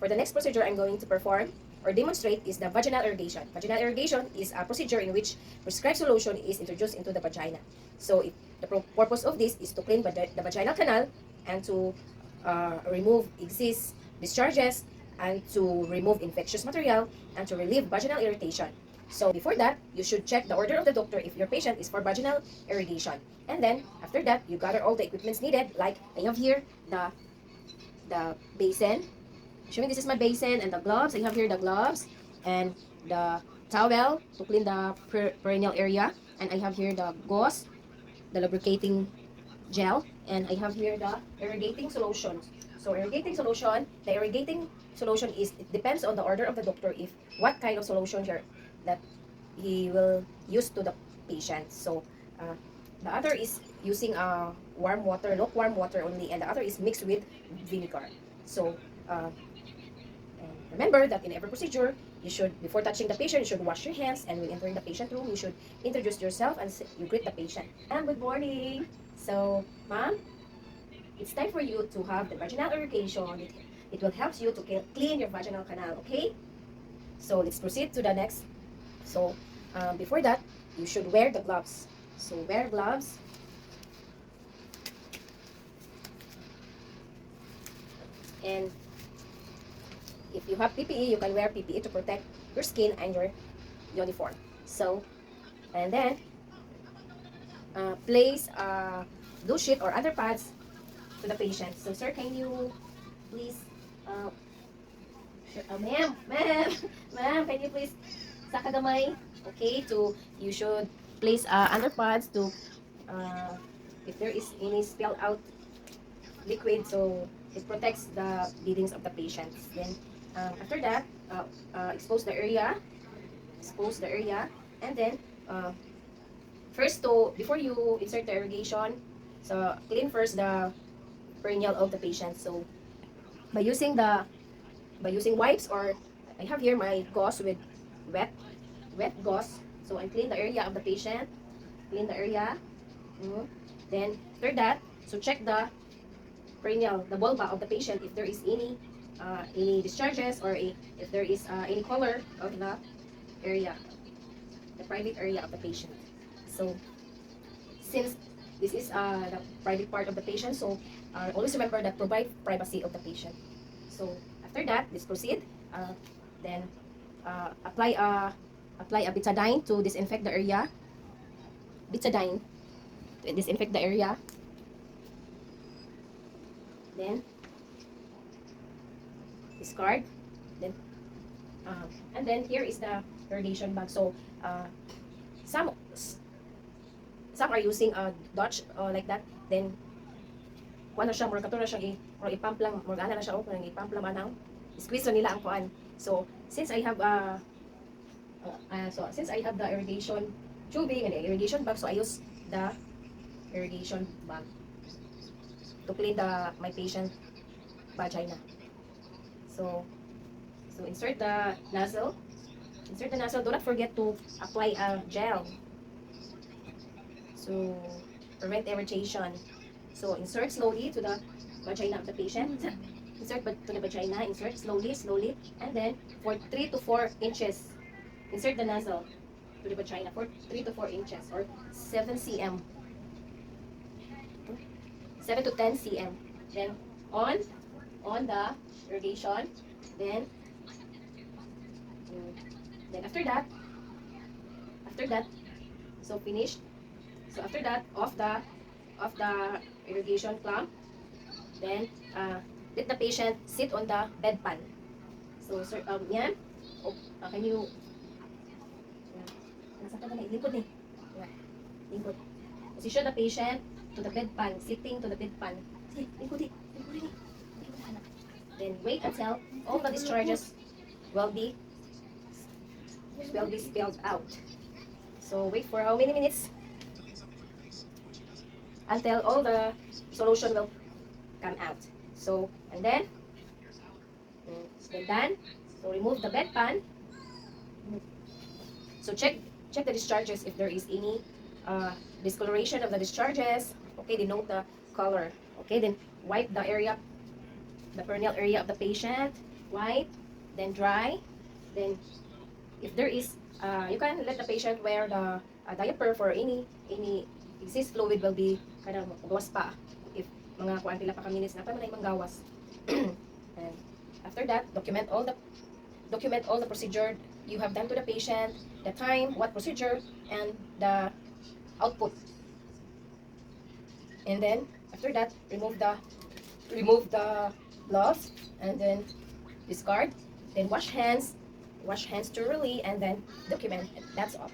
for the next procedure I'm going to perform or demonstrate is the vaginal irrigation. Vaginal irrigation is a procedure in which prescribed solution is introduced into the vagina. So the purpose of this is to clean the vaginal canal and to remove excess discharges and to remove infectious material and to relieve vaginal irritation. So before that, you should check the order of the doctor if your patient is for vaginal irrigation. And then after that, you gather all the equipments needed. Like I have here the basin. Assuming this is my basin and the gloves. I have here the gloves and the towel to clean the perineal area. And I have here the gauze, the lubricating gel, and I have here the irrigating solution. So the irrigating solution is, it depends on the order of the doctor if what kind of solution here that he will use to the patient. So the other is using warm water, lukewarm water only, and the other is mixed with vinegar. So remember that in every procedure, you should, before touching the patient, you should wash your hands, and when entering the patient room, you should introduce yourself and you greet the patient. And good morning. So, ma'am, it's time for you to have the vaginal irrigation. It will help you to clean your vaginal canal, okay? So, let's proceed to the next. So, before that, you should wear the gloves. So, wear gloves. And if you have PPE, you can wear PPE to protect your skin and your uniform. So, and then, place a blue sheet or other pads to the patient. So, sir, can you please, ma'am, can you please sakagamay? Okay, you should place underpads to, if there is any spill out liquid, so it protects the bleedings of the patients. Then, after that, expose the area, and then, before you insert the irrigation, so clean first the perineal of the patient. So by using wipes, or I have here my gauze with wet gauze. So I clean the area of the patient, clean the area. Then after that, so check the perineal, the vulva of the patient, if there is any discharges, or if there is any color of the area, the private area of the patient. So since this is the private part of the patient, so always remember that provide privacy of the patient. So after that, let's proceed. Then apply a betadine to disinfect the area. Betadine to disinfect the area. Then discard. Then and then here is the irrigation bag. So some are using a Dutch like that. Then kuan na siya, mura kato na siyang ipump lang, mura ana na siya, kung ipump lang manang squeeze na nila ang kuan. So since I have the irrigation tubing and the irrigation bag, so I use the irrigation bag to clean my patient vagina. So insert the nozzle. Do not forget to apply a gel to prevent irritation. So insert slowly to the vagina of the patient. Insert to the vagina, insert slowly, and then for 3 to 4 inches, insert the nozzle to the vagina for 3 to 4 inches, or 7 cm. 7 to 10 cm. Then on the irrigation. Then after that, so finished. So after that, off the irrigation clamp. Then let the patient sit on the bedpan. So sir, yan. Can you lingkod ni. Lingkod. Position the patient to the bedpan, sitting to the bedpan. Lingkod ni. Then wait until all the discharges will be spilled out. So wait for how many minutes? Until all the solution will come out. So, and then done. So remove the bedpan. So check the discharges if there is any discoloration of the discharges. Okay, denote the color. Okay, then wipe the area, the perineal area of the patient. wipe, then dry, then if there is, you can let the patient wear the diaper for any excess fluid will be kind of gawas pa. If mga kuan pila pa ka minutes na pa man ay manggawas. And after that, document all the procedure you have done to the patient, the time, what procedure, and the output. And then after that, remove the gloves, and then discard. Then wash hands thoroughly, and then document. That's all.